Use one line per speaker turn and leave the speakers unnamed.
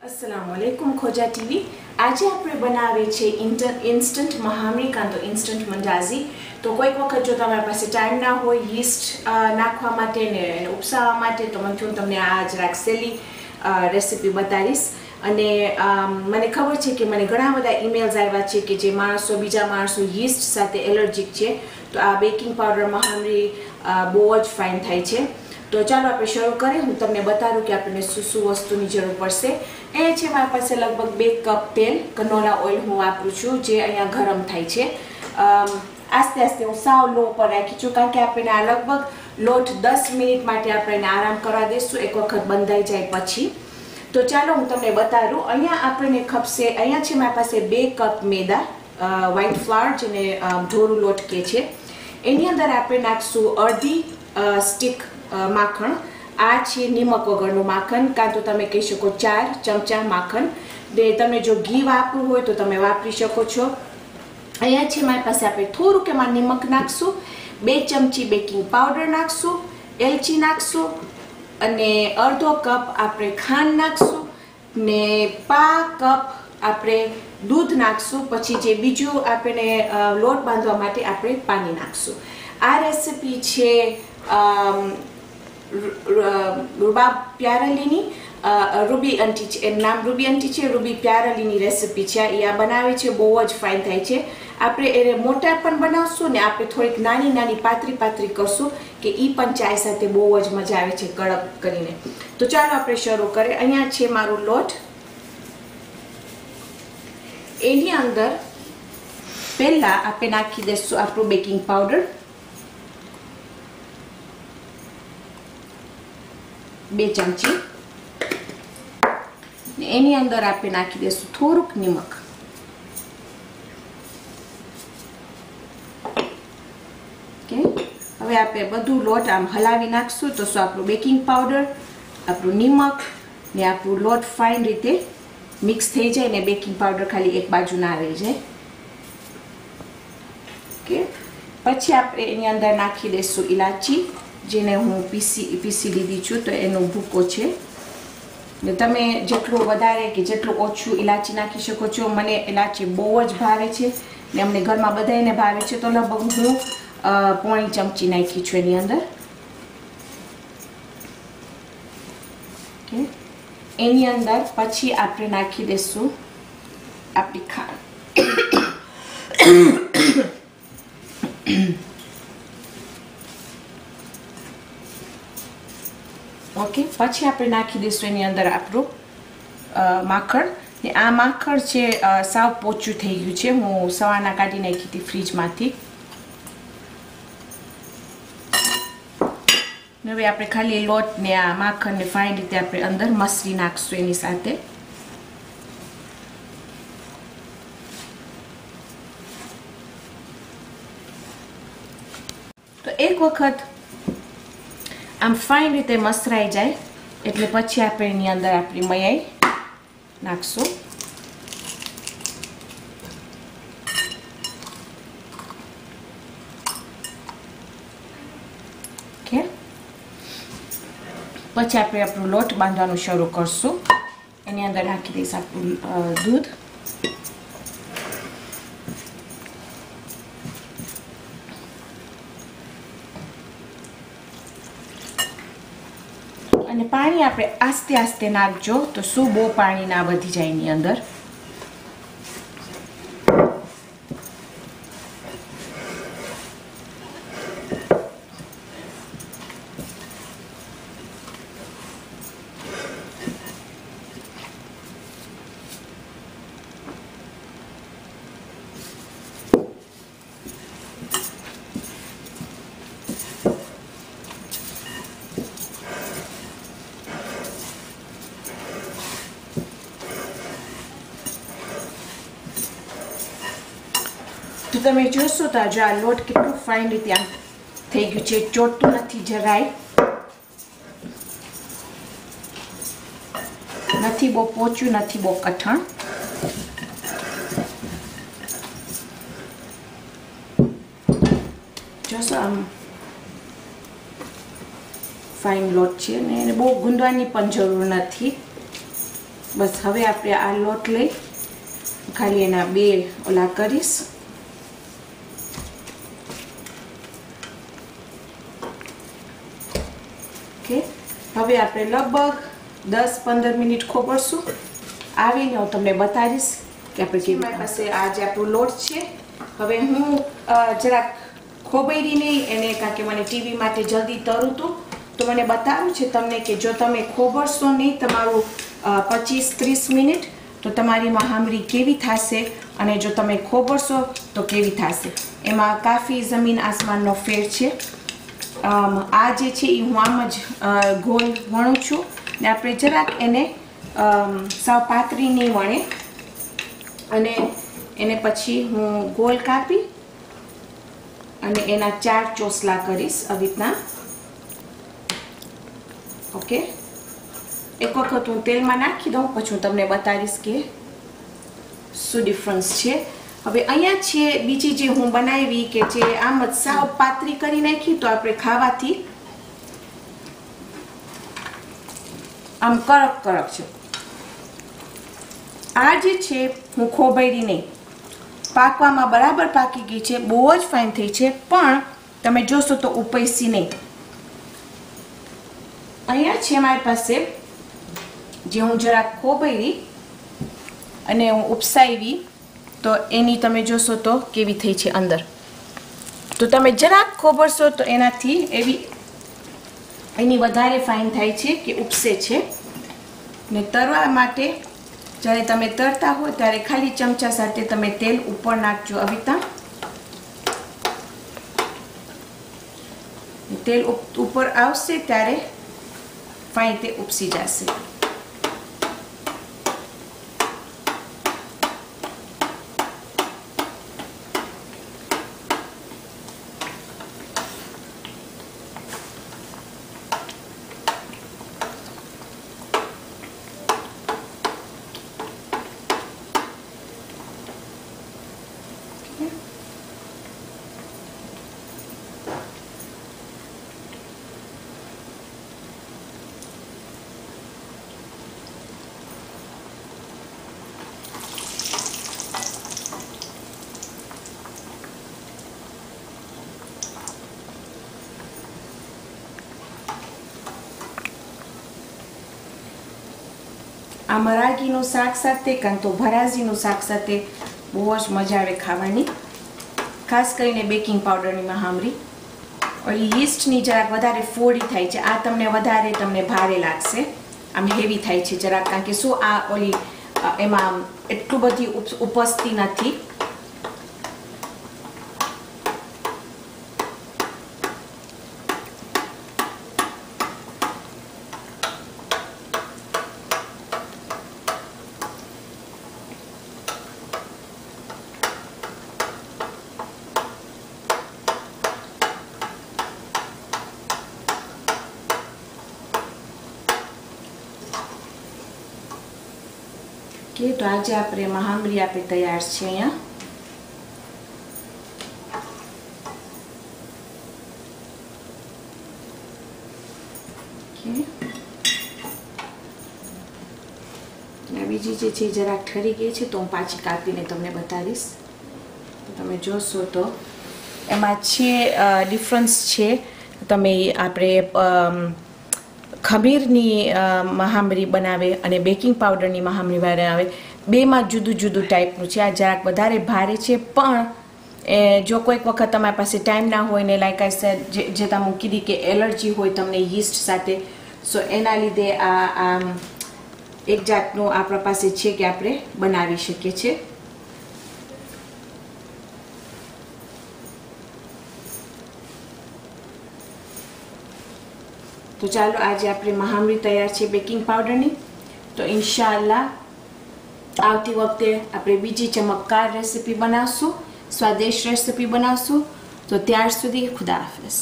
अस्सलामुअलैकुम खोजा टीवी। आज આપણે બનાવે છે ઇન્સ્ટન્ટ મહામરી કાં તો ઇન્સ્ટન્ટ મંજાઝી। તો કોઈક વખત જો તમારી પાસે ટાઈમ ના હોય યીસ્ટ નાખવા માટે ને ઉપસાવવા માટે તો હું તમને આ જરાક સહેલી રેસીપી બતાવીશ। અને મને ખબર છે કે મને ઘણા બધા ઈમેલ્સ આવ્યા છે કે જે બીજા માણસો યીસ્ટ સાથે એલર્જીક છે, તો આ બેકિંગ પાવડર મહામરી બહુ જ ફાઇન થાય છે। तो चलो आप शुरू करें। हूँ तमने बताऊँ कि आपने शू वस्तु की जरूर पड़े। ए छे मारी पासे लगभग 2 कप तेल कनोला ऑइल हूँ वापरू छूँ, जे अहींया गरम थाय छे। आस्ते आस्ते हूँ साव लो पर राखी छूँ, कारण के आपणे आ लगभग लोट 10 मिनिट माटे आपणे आराम करवा देशुं, एक वखत बंधाई जाए पछी। तो चलो हूँ तमने बताऊँ। अहींया आपणे खपशे, अहींया छे मारी पासे 2 कप मैदा व्हाइट फ्लावर, जेने ढोरू लोट के छे। एनी अंदर आपणे नाखशुं अर्धी स्टिक माखण। आ छे निमक वगरनुं माखण, कां तो तमे कही शको 4 चमचा माखण। तमे जो घी वापरવું હોય तो तमे वापरी शको छो। अहींया छे मारी पासे आपणे थोडुंक एमां निमक नाखशुं, 2 चमची बेकिंग पाउडर नाखशुं, एलची नाखशुं अने अर्धो कप आपणे खांड नाखशुं ने पा कप आपणे दूध नाखशुं। पछी जे बीजुं आपणे लोट बांधवा माटे आपणे पाणी नाखशुं। आ रेसिपी छे रुबाब प्यारलीनी, रूबी आंटी छे, नाम रूबी आंटी छे, रूबी प्यारलीनी रेसिपी छे। आ बनावे छे बहु ज फाइन थाय छे। आपणे एने मोटा पण बनावशुं ने आपणे थोड़ीक नानी नानी पातरी पातरी करशुं के ई पण चाय साथे बहु ज मजा आवे छे कड़क करीने। तो चालो आपणे शरू करीए। अहींया छे मारो लोट। एनी अंदर पहेला आपणे नाखी देशुं आपणुं बेकिंग पाउडर 2 चमची। एनी अंदर आपणे नाखी देशुं थोड़ुंक निमक। ओके, हवे आपणे बधुं लोट आम हलावी नाखशुं तो आपणुं बेकिंग पाउडर, आपणुं निमक ने आपणुं लोट फाइन रीते मिक्स थई जाय ने बेकिंग पाउडर खाली एक बाजू ना रही जाय। ओके, पछी आपणे एनी अंदर नाखी देशुं इलाची, जेने हूँ पीसी लीधी छूँ, तो एनो भूको छे। ने तमे जेटલું વધારે કે જેટલું ઓછું ઇલાચી નાખી શકો છો। મને ઇલાચી બહુ જ ભાવે છે ને અમને ઘરમાં બધાયને ભાવે છે, તો લગભગ હું પોણી ચમચી નાખી છું એની અંદર। ઓકે, એની અંદર પછી આપણે નાખી દેશું આપણી ખાંડ। ओके, पछी आपणे नाखी दईशुं एनी अंदर आपणुं माखण। ने आ माखण छे साव पोचुं थई गयुं छे, हूँ सवारना काढी नाखी हती फ्रीजमांथी। हवे आपणे खाली लोट ने आ माखण ने फाइन रीते आपणे अंदर मसरी नाखशुं एनी साथे। तो एक वखत आम फाइन रीते मसराई जाए एटले पछी आपणे एनी अंदर आपणी मयाई नाखशुं। ओके, पछी आपणे आपणो लोट बांधवानुं शरू करशुं। एनी अंदर नाखी दईश आपणुं दूध। અને પાણી આપણે આસ્તે આસ્તે નાખજો, તો શું બહુ પાણી ના વધી જાય એની અંદર। तो तमे जोशो तो जो आ लोट केटलुं फाइन रीते आम थई गयुं छे, ચોટતું નથી જરાય, નથી બહુ પોચું, નથી બહુ કઠણ। જોશો આમ फाइन लोट है ने बहु गूंदवानी पण जरूर नहीं। બસ હવે આપણે આ લોટ લઈ ખાલી એના બે ઓલા કરીશ. ઓકે, હવે આપણે લગભગ 10-15 મિનિટ ખોબરશું. આવીને હું તમને બતાવીશ કે આપણે કેવી. મારી પાસે આ જે આપણો લોટ છે, હવે હું જરાક ખોબરી નહીં એને, કારણ કે મને ટીવી માટે જલ્દી તરું હતું, તો મને બતાવ્યું છે તમને કે જો તમે ખોબરશો નહીં તમારું 25-30 મિનિટ તો તમારી મહામરી કેવી થશે, અને જો તમે ખોબરશો તો કેવી થશે. એમાં કાફી જમીન આસમાનનો ફેર છે. આ જે છે એ હું આમ જ ગોળ વણું છું, ને આપણે જરાક એને સાવ પાતળી નહીં વણે, અને એને પછી હું ગોળ કાપી અને એના 4 ચોસલા કરીશ આવી રીતના. ઓકે, એક વખત હું તેલમાં નાખી દઉં, પછી હું તમને બતાવીશ કે શું ડિફરન્સ છે. હવે અહીંયા છે બીજી જે હું બનાવી કે જે આમ જ સાવ પાતળી કરી નાખી, તો આપણે ખાવાથી આમ કડક છે. આ જે છે હું ખોબરી નહીં, પાકવામાં બરાબર પાકી ગઈ છે, બહુ જ ફાઇન થઈ છે, પણ તમે જોશો તો ઉપૈસી નહીં. અહીંયા છે મારી પાસે જે હું જરાક ખોબરી અને હું ઉપસાવી, તો એની તમે જોશો તો કેવી થઈ છે અંદર. તો તમે જરાક ખોબરશો તો એનાથી એની વધારે ફાઇન થાય છે કે ઉપસે છે. ને તરવા માટે જ્યારે તમે તરતા હો ત્યારે ખાલી ચમચા સાથે તમે તેલ ઉપર નાખજો. આવી રીતના તેલ ઉપર આવશે ત્યારે ફાઇન તે ઉપસી જશે. આ મરાગીનું શાક સાથે કાં તો ભરાજીનું શાક સાથે બહુ જ મજા આવે ખાવાની. ખાસ કરીને બેકિંગ પાવડરની મહામરી ઓલી યીસ્ટની જરાક વધારે ફોડી થાય છે. આ તમને ભારે લાગશે, આમ હેવી થાય છે જરાક, કારણ કે શું આ ઓલી એમાં એટલું બધી ઉપસતી નથી. તો આજે આપણે મહામરી આપણે તૈયાર છે. અહીંયા બીજી જે છે જરાક ઠરી ગઈ છે, તો હું પાછી કાપીને તમને બતાવીશ. તો તમે જોશો તો એમાં છે ડિફરન્સ છે. તમે આપણે ખમીરની મહામરી બનાવે અને બેકિંગ પાવડરની મહામરી બનાવે, બેમાં જુદું જુદું ટાઈપનું છે. આ જરાક વધારે ભારે છે, પણ જો કોઈક વખત તમારી પાસે ટાઈમ ના હોય ને લાઈક આઈ સેડ જે તમે કીધી કે એલર્જી હોય તમને યીસ્ટ સાથે, સો એના લીધે આ એક જાતનું આપણા પાસે છે કે આપણે બનાવી શકીએ છીએ. તો ચાલો આજે આપણી મહામરી તૈયાર છે બેકિંગ પાવડરની. તો ઇન્શાઅલ્લાહ આવતી વખતે આપણે બીજી ચમકદાર રેસીપી બનાવશું, સ્વાદિષ્ટ રેસીપી બનાવશું. તો ત્યાર સુધી ખુદા હાફિઝ.